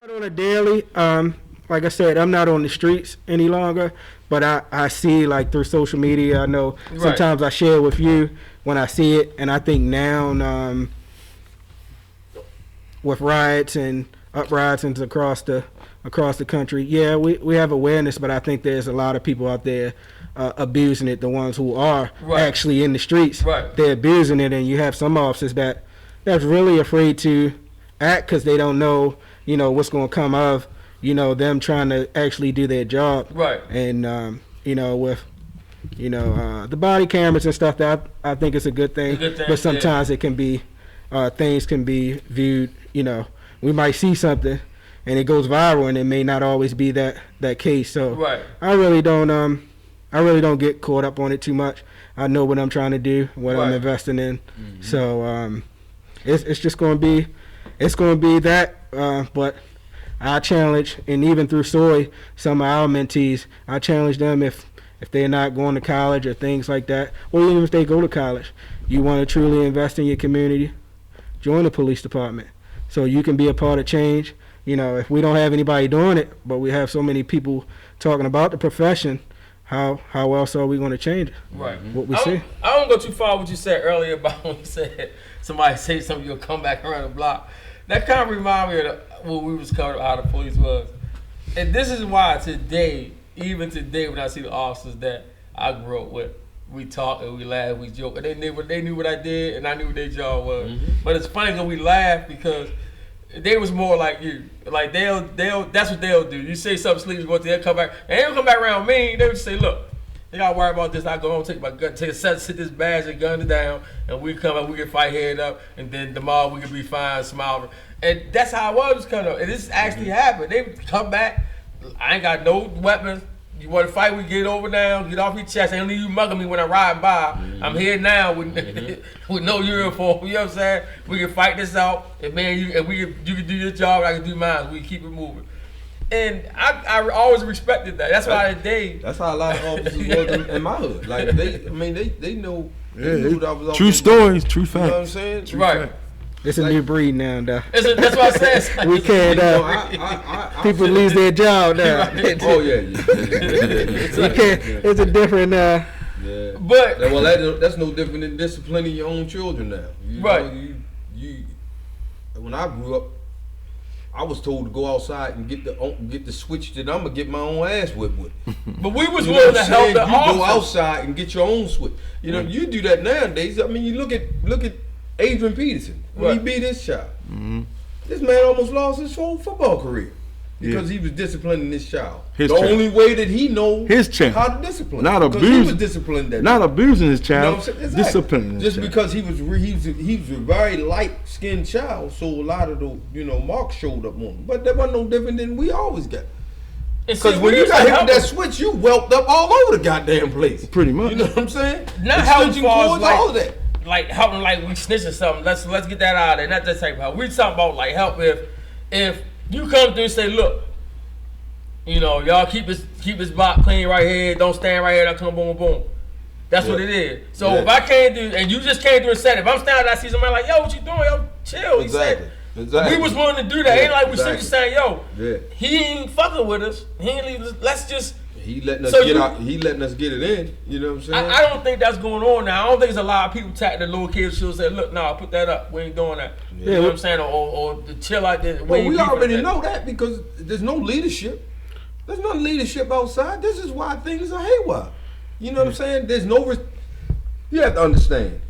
Not on a daily. Like I said, I'm not on the streets any longer, but I see like through social media. I know sometimes I share with you when I see it, and I think now with riots and uprisings across the country, yeah, we have awareness, but I think there's a lot of people out there abusing it. The ones who are actually in the streets, they're abusing it, and you have some officers that's really afraid to act because they don't know, what's going to come of, them trying to actually do their job. Right. And with the body cameras and stuff, that I think it's a good thing. But sometimes it can be things can be viewed. We might see something and it goes viral, and it may not always be that case. So I really don't get caught up on it too much. I know what I'm trying to do, what I'm investing in. Mm-hmm. So it's just going to be that. But I challenge, and even through SOY, some of our mentees, I challenge them if they're not going to college or things like that, or even if they go to college, you want to truly invest in your community, join the police department so you can be a part of change. If we don't have anybody doing it, but we have so many people talking about the profession, how else are we going to change it? Right. What we see. I don't go too far what you said earlier about when you said somebody say something, you'll come back around the block. That kind of remind me of what we was covering, how the police was. And this is why today, even today when I see the officers that I grew up with, we talk and we laugh, we joke. And they knew what I did, and I knew what their job was. Mm-hmm. But it's funny because we laugh because they was more like you. Like they'll that's what they'll do. You say something sleepy, they'll come back. And they don't come back around me. They would just say, look, they gotta worry about this. I go home, take my gun, sit this badge and gun down, and we come up, we can fight head up, and then tomorrow we can be fine, smiling. And that's how it was kind of. And this actually happened. They would come back. I ain't got no weapons. You want to fight? We get over now. Get off your chest. I don't need you mugging me when I'm riding by. Mm-hmm. I'm here now with no uniform. You know what I'm saying? We can fight this out, and man, you can do your job. I can do mine. We can keep it moving. And I always respected that. That's why today. That's how a lot of officers was in my hood. Like they know. They knew what I was. True stories, true facts. You know what I'm saying? True right. It's a new breed now, though. That's what I said. We can't. People lose their job now. Oh yeah. You can't. It's a different. Yeah. But that's no different than disciplining your own children now. You when I grew up, I was told to go outside and get the switch that I'm gonna get my own ass whipped with. But we was willing to help the officers. You go outside and get your own switch. You do that nowadays. I mean, you look at Adrian Peterson when he beat his child. Mm-hmm. This man almost lost his whole football career because he was disciplining his child. Only way that he knows how to discipline. Not abusing. He was disciplined that. Not abusing his child. Exactly. Disciplining. Just because he was a very light-skinned child, so a lot of the marks showed up on him. But that wasn't no different than we always got. Because when you got hit with that switch, you whelped up all over the goddamn place. Pretty much. You know what I'm saying? Not helping towards all of that. Like helping, like we snitching something. Let's get that out of there. Not that type of help. We talking about like help if you come through and say, look, y'all keep this block clean right here. Don't stand right here. Don't come boom boom. That's what it is. So if I can't do, and you just came through and said, if I'm standing, I see somebody like, yo, what you doing? Yo, chill. Exactly. He said, we was willing to do that. Ain't like we simply saying, yo, he ain't fucking with us. He ain't leaving us. Let's just. He letting us get out. He letting us get it in. You know what I'm saying? I don't think that's going on now. I don't think there's a lot of people tapping the little kids' shoes and say, look, no, put that up. We ain't doing that. You know what I'm saying? Or chill out there. Well, we already know that because there's no leadership. There's no leadership outside. This is why things are haywire. You know what I'm saying? There's no. You have to understand.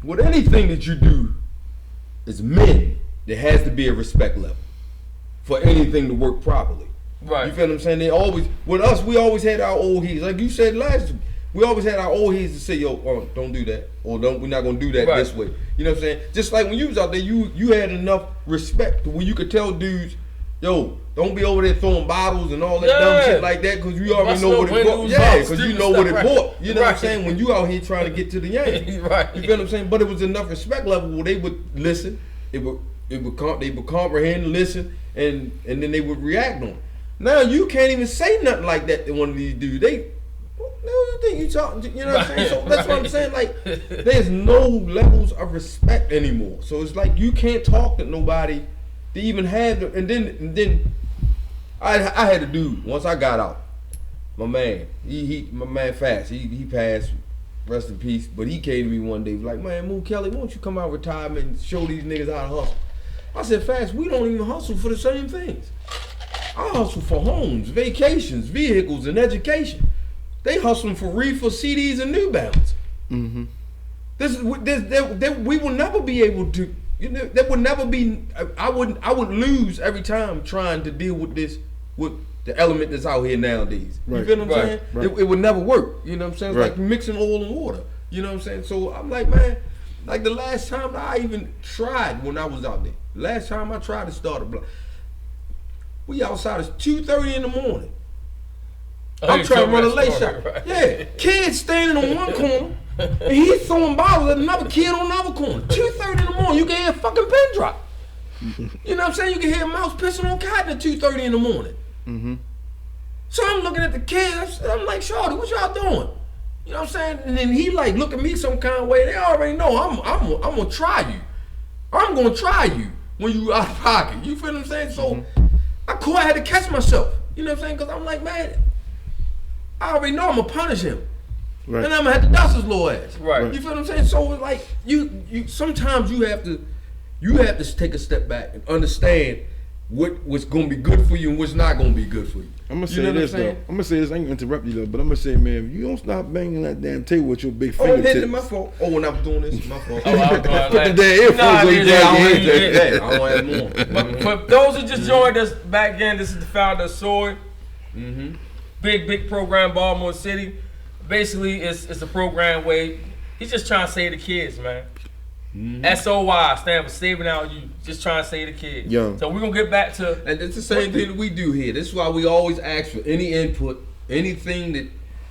With anything that you do, as men, there has to be a respect level for anything to work properly. Right. You feel what I'm saying? They always, with us, we always had our old heads. Like you said last week, we always had our old heads to say, yo, don't do that. Or we're not going to do that this way. You know what I'm saying? Just like when you was out there, you had enough respect to where you could tell dudes, yo, don't be over there throwing bottles and all that dumb shit like that because you already know what it bought. Yeah, because you know what it bought. You know what I'm saying? When you out here trying to get to the Yankees. Right. You feel what I'm saying? But it was enough respect level where they would listen. They would comprehend, listen, and then they would react on it. Now you can't even say nothing like that to one of these dudes. You think you talking? You know what I'm saying? So that's what I'm saying. Like, there's no levels of respect anymore. So it's like you can't talk to nobody to even have the, and then I had a dude once I got out. My man, my man Fast, he passed, rest in peace. But he came to me one day, was like, man, Moo Kelly, why don't you come out of retirement and show these niggas how to hustle? I said, Fast, we don't even hustle for the same things. I hustle for homes, vacations, vehicles, and education. They hustling for reefer, CDs, and New Balance. Mm-hmm. We will never be able to. You know, there would never be. I would lose every time trying to deal with this, with the element that's out here nowadays. You feel what I'm saying? Right. It would never work. You know what I'm saying? It's Right. like mixing oil and water. You know what I'm saying? So I'm like, man, like the last time I even tried when I was out there. Last time I tried to start a block. We outside, it's 2:30 in the morning. I'm trying to run a late shot. Right. Yeah, kids standing on one corner, and he's throwing bottles at another kid on another corner. 2:30 in the morning, you can hear a fucking pin drop. You know what I'm saying? You can hear a mouse pissing on cotton at 2:30 in the morning. Mm-hmm. So I'm looking at the kids. I'm like, Shorty, what y'all doing? You know what I'm saying? And then he like look at me some kind of way. They already know I'm gonna try you. I'm gonna try you when you out of pocket. You feel what I'm saying? So I had to catch myself. You know what I'm saying? Because I'm like, man, I already know I'm gonna punish him. Right. And I'm gonna have to dust his little ass. Right. You feel what I'm saying? So it's like you sometimes you have to take a step back and understand what's gonna be good for you and what's not gonna be good for you. I'm gonna say this though. I'm gonna say this. I ain't gonna interrupt you though, but I'm gonna say, man, if you don't stop banging that damn table with your big fingertips. Oh, it's my fault. Oh, when I was doing this, my fault. I was going Put the damn earphones on your head. I don't have more. But for those who just joined us back again, this is the founder of SOY. Mm-hmm. Big program, Baltimore City. Basically, it's a program where he's just trying to save the kids, man. Mm-hmm. SOY stand for saving our youth. Just trying to save the kids. Young. So we're gonna get back to. And it's the same thing that we do here. This is why we always ask for any input, anything that.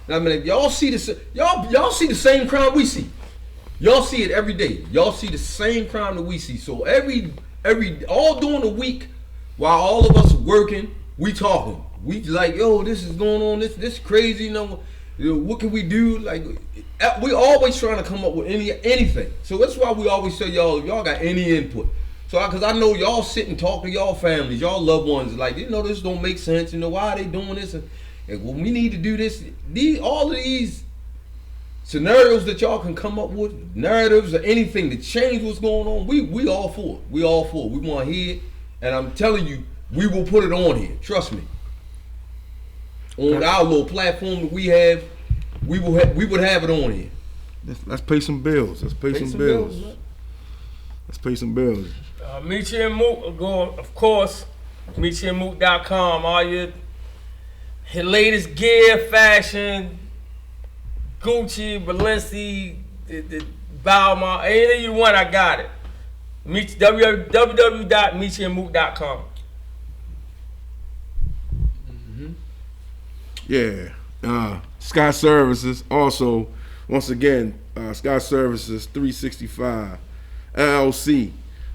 I mean, y'all see y'all see the same crime we see. Y'all see it every day. Y'all see the same crime that we see. So every all during the week, while all of us are working, we talking. We like, yo, this is going on. This crazy. You know, what can we do? Like, we always trying to come up with anything. So that's why we always say y'all, if y'all got any input. So because I know y'all sit and talk to y'all families, y'all loved ones, like, you know, this don't make sense. You know, why are they doing this? And well, we need to do this. All of these scenarios that y'all can come up with, narratives or anything to change what's going on, we all for it. We all for it. We want to hear it. And I'm telling you, we will put it on here. Trust me. On our little platform that we have, we would have it on here. Let's pay some bills. Let's pay some bills. Let's pay some bills. Meechie and Mook, of course, meechieandmook.com. All your latest gear, fashion, Gucci, Balenci, the Balmain, anything you want, I got it. www.meechieandmook.com. Yeah. Sky Services also, once again, Sky Services 365 LLC.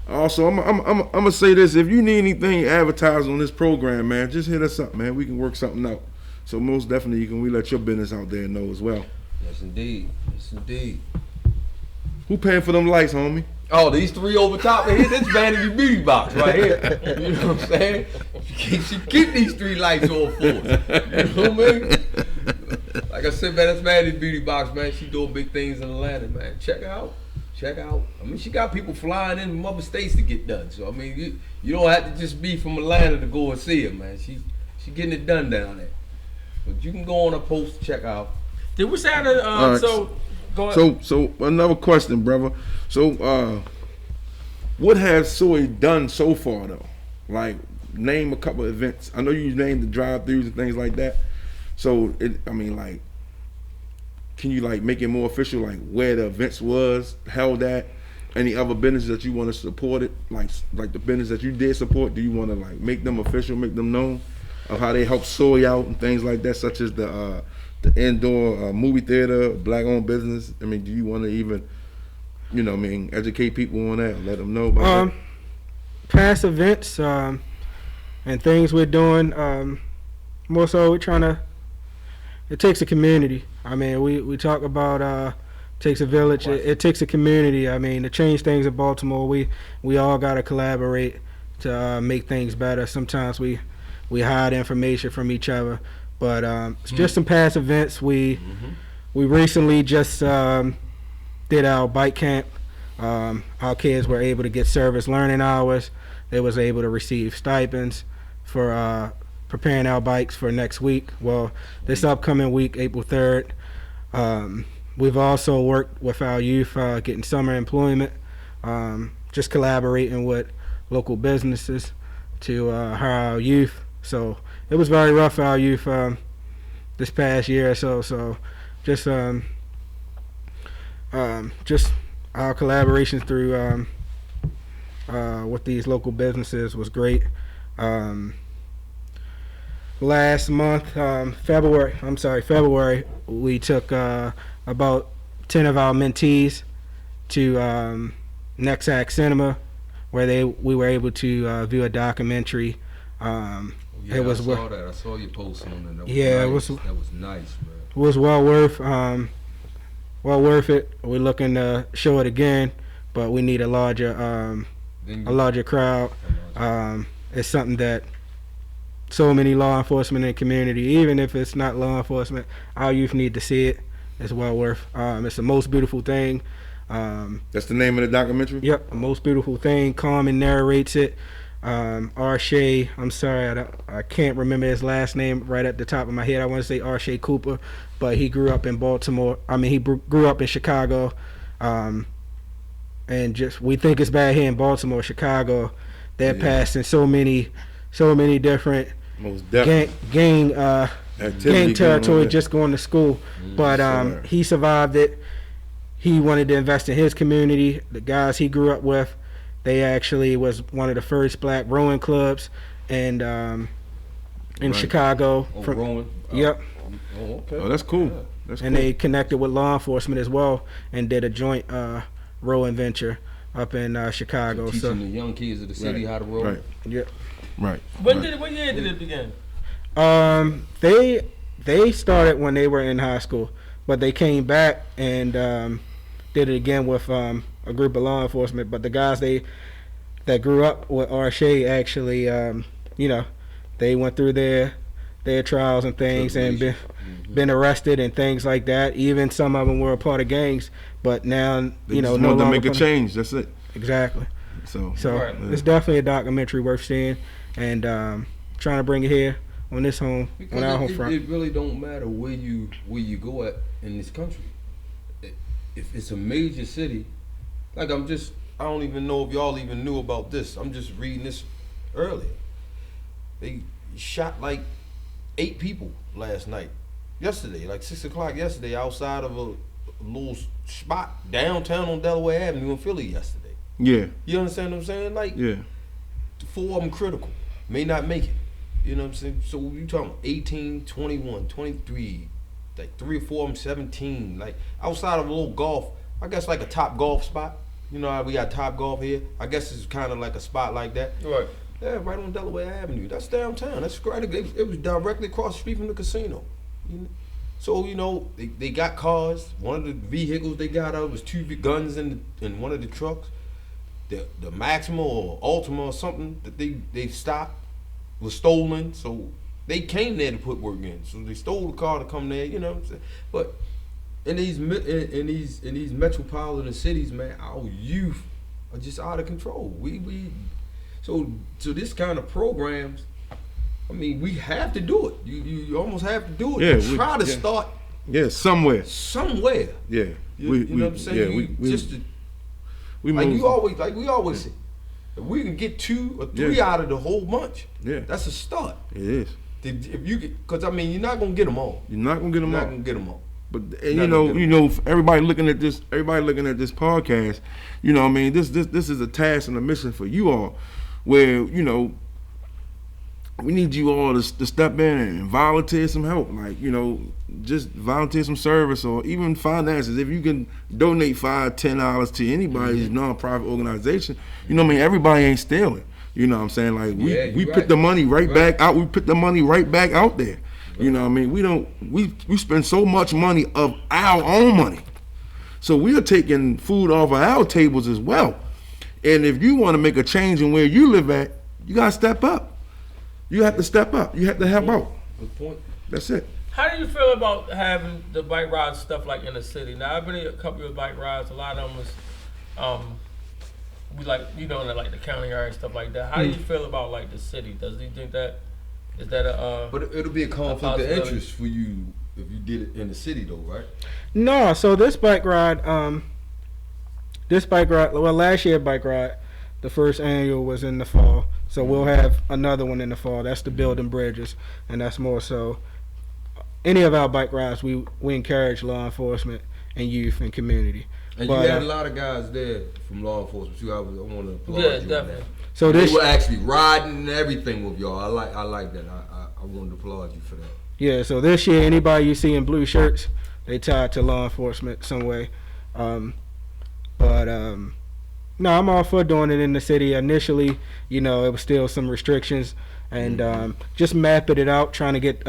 Also, I'm gonna say this: if you need anything advertised on this program, man, just hit us up, man. We can work something out. So most definitely, we let your business out there know as well. Yes, indeed. Yes, indeed. Who paying for them lights, homie? Oh, these three over top of here, this Vanity Beauty box right here. You know what I'm saying? She keep these three lights on for us. You know what I mean? Like I said, man, that's Vanity Beauty box, man. She doing big things in Atlanta, man. Check her out. Check out. I mean, she got people flying in from other states to get done. So I mean, you don't have to just be from Atlanta to go and see her, man. She getting it done down there. But you can go on her post, check out. Did we say that? Right. So go ahead. So another question, brother. So what has SOY done so far though? Like, name a couple of events. I know you named the drive-thrus and things like that. So can you like make it more official, like where the events was held at? Any other business that you want to support it, like the business that you did support? Do you want to like make them official, make them known of how they help SOY out and things like that, such as the indoor movie theater, black-owned business? I mean, do you want to even, educate people on that, let them know about that? Past events and things we're doing. More so, we're trying to. It takes a community. I mean, we talk about takes a village. It takes a community. I mean, to change things in Baltimore, we all got to collaborate to make things better. Sometimes we hide information from each other, but just some past events. We recently just did our bike camp. Our kids were able to get service learning hours. They was able to receive stipends for preparing our bikes for next week. Well, this upcoming week, April 3rd. We've also worked with our youth getting summer employment, just collaborating with local businesses to hire our youth. So it was very rough for our youth this past year or so. So just our collaborations through with these local businesses was great. Last month, February, we took about 10 of our mentees to Nexac Cinema, where we were able to view a documentary. Yeah, I saw that. I saw you posting on that. That was nice, man. It was well worth it. We're looking to show it again, but we need a larger crowd. It's something that so many law enforcement in the community, even if it's not law enforcement, our youth need to see it. It's well worth. It's the most beautiful thing. That's the name of the documentary? Yep, The Most Beautiful Thing. Carmen narrates it. Arshay, I'm sorry, I can't remember his last name right at the top of my head. I want to say Arshay Cooper, but he grew up in Baltimore. He grew up in Chicago. And just, we think it's bad here in Baltimore, Chicago. They're passing so many different gang territory just going to school. But he survived it. He wanted to invest in his community. The guys he grew up with, they actually was one of the first black rowing clubs in Chicago. Rowing? Yep. Oh, okay. Oh, that's cool. Yeah. That's and cool. They connected with law enforcement as well and did a joint rowing venture up in Chicago. Teaching the young kids of the city how to row. Right. Yep. Right. What year did it begin? They started when they were in high school, but they came back and did it again with a group of law enforcement. But the guys that grew up with Arshay actually, they went through their trials and things and been arrested and things like that. Even some of them were a part of gangs, but now they no want longer to make a change. That's it. Exactly. So right. It's definitely a documentary worth seeing, and trying to bring it here on this home, because on our home front. It really don't matter where you go at in this country. If it's a major city, like I don't even know if y'all even knew about this. I'm just reading this earlier. They shot like 8 people yesterday, like 6 o'clock yesterday, outside of a little spot downtown on Delaware Avenue in Philly yesterday. Yeah. You understand what I'm saying? Like, yeah. 4 of them critical, may not make it. You know what I'm saying? So you talking about 18, 21, 23, like 3 or 4 of them 17, like outside of a little golf, I guess like a Top Golf spot. You know how we got Top Golf here? I guess it's kind of like a spot like that. Right. Yeah, right on Delaware Avenue. That's downtown. That's great. It was directly across the street from the casino. So, they got cars. One of the vehicles they got out was 2 guns in one of the trucks. The Maxima or Ultima or something that they stopped was stolen. So they came there to put work in. So they stole the car to come there, you know what I'm saying? But in these metropolitan cities, man, our youth are just out of control. So this kind of programs, I mean, we have to do it. You almost have to do it. Yeah, try to start. Yeah, somewhere. Yeah. You know what I'm saying? We always say, if we can get 2 or 3 out of the whole bunch, that's a start. It is. If you because you're not gonna get them all. You're not gonna get them all. But everybody looking at this podcast, this is a task and a mission for you all, where we need you all to step in and volunteer some help, just volunteer some service or even finances. If you can donate $5-10 to anybody's nonprofit organization, everybody ain't stealing. You know what I'm saying? Like we put the money back out. We put the money right back out there. You know what I mean? We spend so much money of our own money. So we are taking food off of our tables as well. And if you want to make a change in where you live at, you gotta step up. You have to step up. You have to help out. Good point. That's it. How do you feel about having the bike rides stuff like in the city? Now I've been in a couple of bike rides. A lot of them was, we like in like the county area and stuff like that. How do you feel about like the city? Does you think that is that a? But it'll be a conflict of interest for you if you did it in the city, though, right? No. So this bike ride, well, last year bike ride, the first annual was in the fall. So we'll have another one in the fall. That's the building bridges, and that's more so. Any of our bike rides, we encourage law enforcement and youth and community. And you had a lot of guys there from law enforcement too. I want to applaud you. Yeah, definitely. So they were actually riding and everything with y'all. I like that. I wanted to applaud you for that. Yeah. So this year, anybody you see in blue shirts, they tied to law enforcement some way. No, I'm all for doing it in the city. Initially, it was still some restrictions, and just mapping it out, trying to get.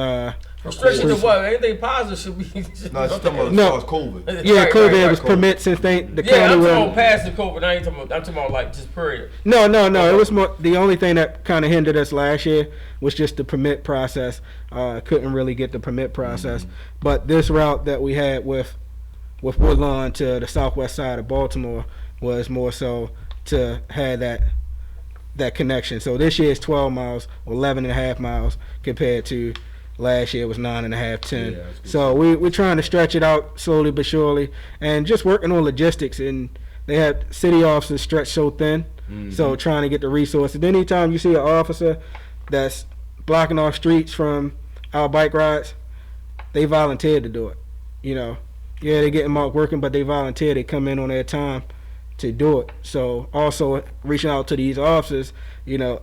Restrictions of what? Anything positive should be. No, it's talking about as far as COVID. Yeah, COVID was permit since the county. I'm talking about past the COVID. I'm talking about like just period. No. It was more. The only thing that kind of hindered us last year was just the permit process. Couldn't really get the permit process. But this route that we had with Woodlawn to the southwest side of Baltimore was more so to have that connection. So this year is 12 miles, 11 and a half miles compared to. Last year was 9.5, 10. Yeah, so we're trying to stretch it out slowly but surely, and just working on logistics. And they had city officers stretched so thin, so trying to get the resources. Anytime you see an officer that's blocking off streets from our bike rides, they volunteer to do it. Yeah, they get them out working, but they volunteer. They come in on their time to do it. So also reaching out to these officers,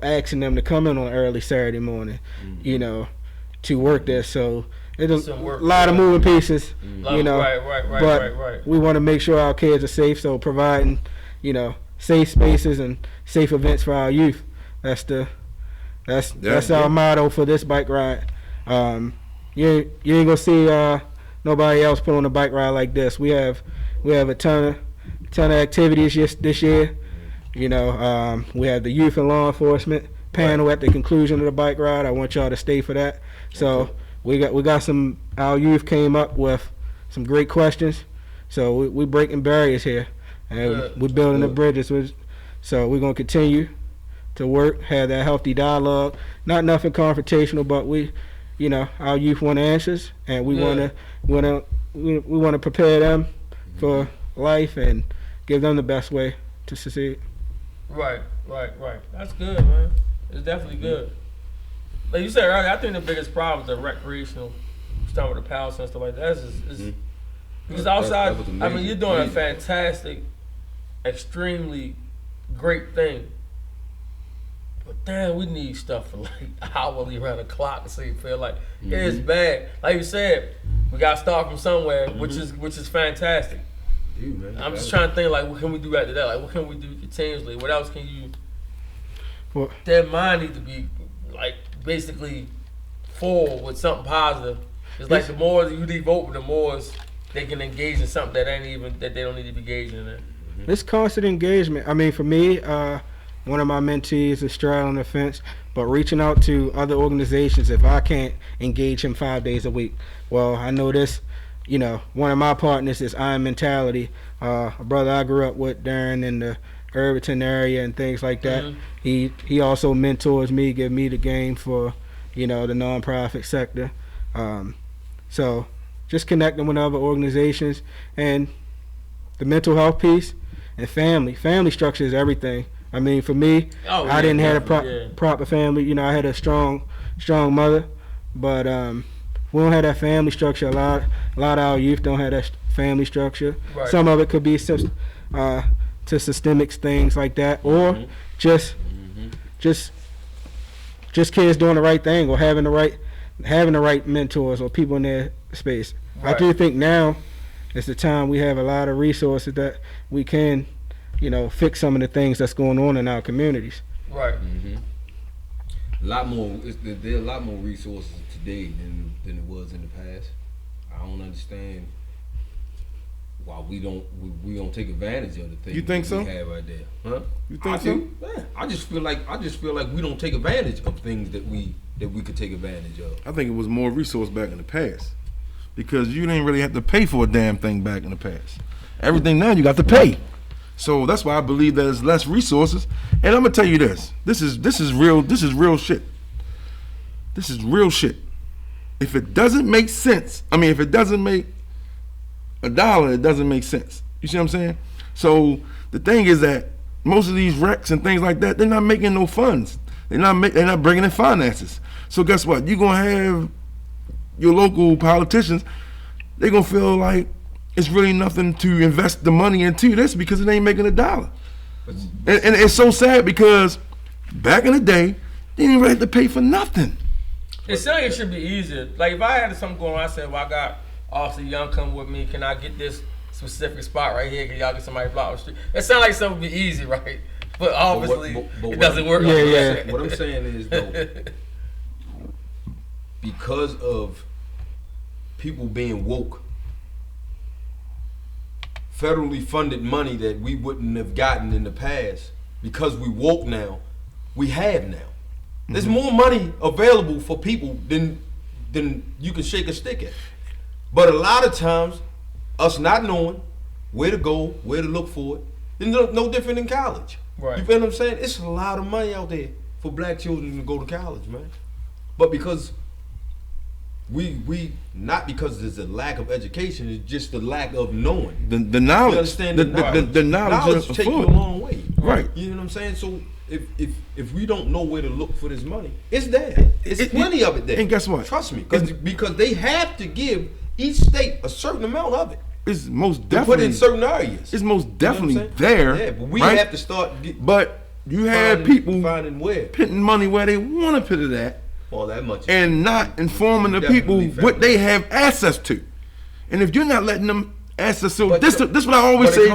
asking them to come in on early Saturday morning, to work there. So it's a lot of moving pieces, Right. We want to make sure our kids are safe, so providing, safe spaces and safe events for our youth. That's our motto for this bike ride. You ain't gonna see nobody else put on a bike ride like this. We have a ton of activities this year. We have the youth and law enforcement panel at the conclusion of the bike ride. I want y'all to stay for that. So we got our youth came up with some great questions. So we breaking barriers here, and we're building the bridges. So we're gonna continue to work, have that healthy dialogue. Not nothing confrontational, but our youth want answers, and we want to prepare them for life and give them the best way to succeed. Right. That's good, man. It's definitely good. Like you said earlier, I think the biggest problem is the recreational stuff with the palace and stuff like that. Because outside, you're doing a fantastic, extremely great thing. But damn, we need stuff for like hourly around the clock so you feel like it is bad. Like you said, we got to start from somewhere, which is fantastic. Dude, man, I'm just trying to think like, what can we do after that? Like, what can we do continuously? What else can you? That mind need to be like basically full with something positive. It's like the more you leave open, the more they can engage in something that they don't need to be engaging in. It's constant engagement. For me, one of my mentees is straddling the fence, but reaching out to other organizations if I can't engage him 5 days a week. Well, I know this. One of my partners is Iron Mentality. A brother I grew up with, Darren, in the Irvington area and things like that. He also mentors me, give me the game for, the nonprofit sector. So just connecting with other organizations and the mental health piece and family. Family structure is everything. For me, I didn't have a proper family. I had a strong mother, but we don't have that family structure. A lot of our youth don't have that family structure. Right. Some of it could be to systemic things like that, or just kids doing the right thing or having the right mentors or people in their space. Right. I do think now is the time we have a lot of resources that we can, fix some of the things that's going on in our communities. Right. There are a lot more resources today than it was in the past. I don't understand why we don't take advantage of the things You think so? we have right there. Huh? You think so? Yeah. I just feel like we don't take advantage of things that we could take advantage of. I think it was more resource back in the past because you didn't really have to pay for a damn thing back in the past. Everything now you got to pay. So that's why I believe there's less resources. And I'm gonna tell you this. This is real shit. This is real shit. If it doesn't make sense, if it doesn't make $1, it doesn't make sense. You see what I'm saying? So the thing is that most of these wrecks and things like that, they're not making no funds. They're not bringing in finances. So guess what? You're gonna have your local politicians. They're gonna feel like it's really nothing to invest the money into this because it ain't making $1. And it's so sad because back in the day, they didn't really have to pay for nothing. It's saying it should be easier. Like if I had something going on, I said, well, I got Officer Young come with me. Can I get this specific spot right here? Can y'all get somebody block the street? It sounds like something would be easy, right? But obviously, it doesn't work. Yeah. What I'm saying is, though, because of people being woke, federally funded money that we wouldn't have gotten in the past, because we woke now, we have now. There's more money available for people than you can shake a stick at. But a lot of times, us not knowing where to go, where to look for it, it's no different than college. Right. You feel what I'm saying? It's a lot of money out there for black children to go to college, man. But because we not because there's a lack of education, it's just the lack of knowing. The knowledge. You understand the knowledge take you a long way. Right. You know what I'm saying? So if we don't know where to look for this money, it's there. It's plenty of it there. And guess what? Trust me, because they have to give each state a certain amount of it. It's most To definitely put in certain areas. It's most definitely You know what I'm there. saying? Yeah, but we right? have to start. But you have people finding where. putting money where they want to put it at, All that much. and not informing the people what they have access to. And if you're not letting them access to, this what I always say.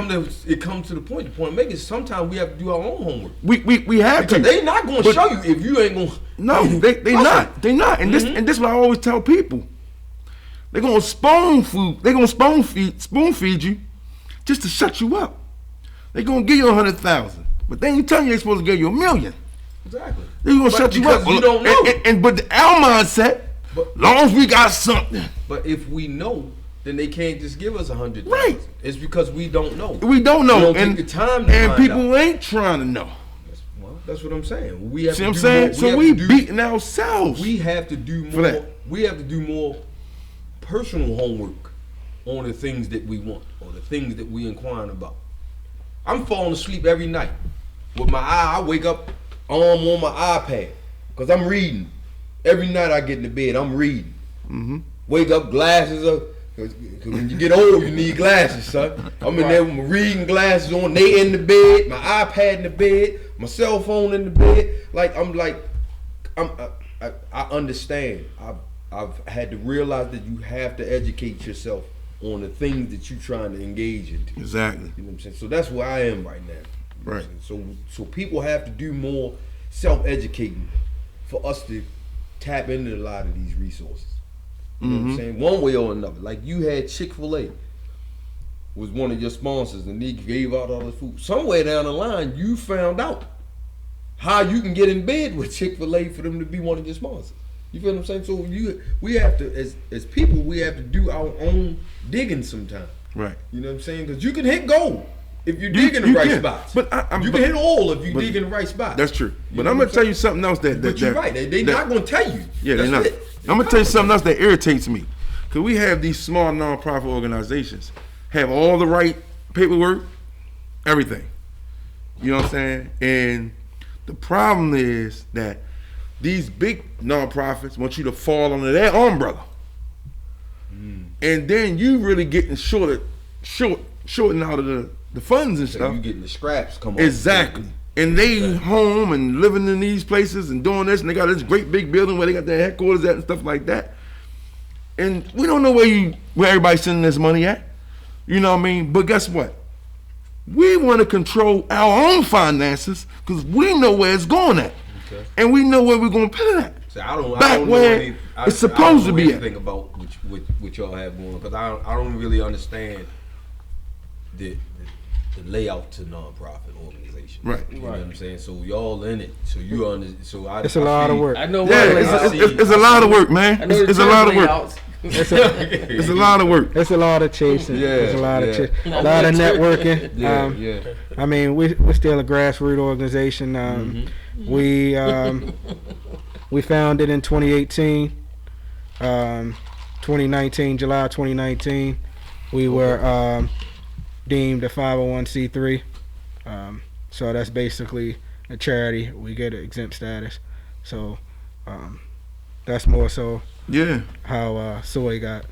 It comes to the point. The point I'm making is sometimes we have to do our own homework. We have to. Because they not going to show you if you ain't going. No, they not. They not. And this what I always tell people. They're gonna spoon feed you just to shut you up. They're gonna give you 100,000, but they ain't telling you they're supposed to give you $1 million. Exactly. They're gonna shut you up. You don't know. But our mindset, long as we got something. But if we know, then they can't just give us 100,000. Right. It's because we don't know. We don't know. We don't take the time to and find people out. ain't trying to know. Well, that's what I'm saying. We have See to what I'm do saying? more. So we beating ourselves. We have to do for more. that. We have to do more personal homework on the things that we want or the things that we inquiring about. I'm falling asleep every night with my eye. I wake up on my iPad because I'm reading. Every night I get into bed, I'm reading. Wake up, glasses up. Cause when you get old, you need glasses, son. I'm in there with my reading glasses on. They in the bed, my iPad in the bed, my cell phone in the bed. I understand. I've had to realize that you have to educate yourself on the things that you're trying to engage into. Exactly. You know what I'm saying? So that's where I am right now. You know what I'm saying? So people have to do more self-educating for us to tap into a lot of these resources. You know what I'm saying? One way or another. Like you had Chick-fil-A was one of your sponsors and they gave out all this food. Somewhere down the line, you found out how you can get in bed with Chick-fil-A for them to be one of your sponsors. You feel what I'm saying? So we have to, as people, we have to do our own digging sometimes. Right. You know what I'm saying? Because you can hit gold if you dig in the right spots. But you can hit oil if you dig in the right spots. That's true. But I'm gonna tell you something else But you're right. They're not gonna tell you. Yeah, they're not. I'm gonna tell you something else that irritates me. Cause we have these small nonprofit organizations have all the right paperwork, everything. You know what I'm saying? And the problem is that these big nonprofits want you to fall under their umbrella. And then you really getting shorting out of the funds and So stuff. you getting the scraps come on. Exactly. And they home and living in these places and doing this, and they got this great big building where they got their headquarters at and stuff like that. And we don't know where everybody's sending this money at. You know what I mean? But guess what? We want to control our own finances because we know where it's going at. Okay. And we know where we're going to put it at. So I don't where know it's supposed to be anything about what y'all have going, because I don't really understand the layout to nonprofit organization. Right. You know what I'm saying? So y'all in it. So you on. So It's a lot of work. I know. Yeah, it's a lot of work, man. It's a lot of work. It's It's a lot of work. It's a lot of chasing. Yeah, It's a lot of yeah. a lot of networking. Yeah. I mean, we're still a grassroots organization. We founded in 2018. 2019, July 2019, we were deemed a 501c3. So that's basically a charity. We get an exempt status. So that's more so Yeah. how SOY got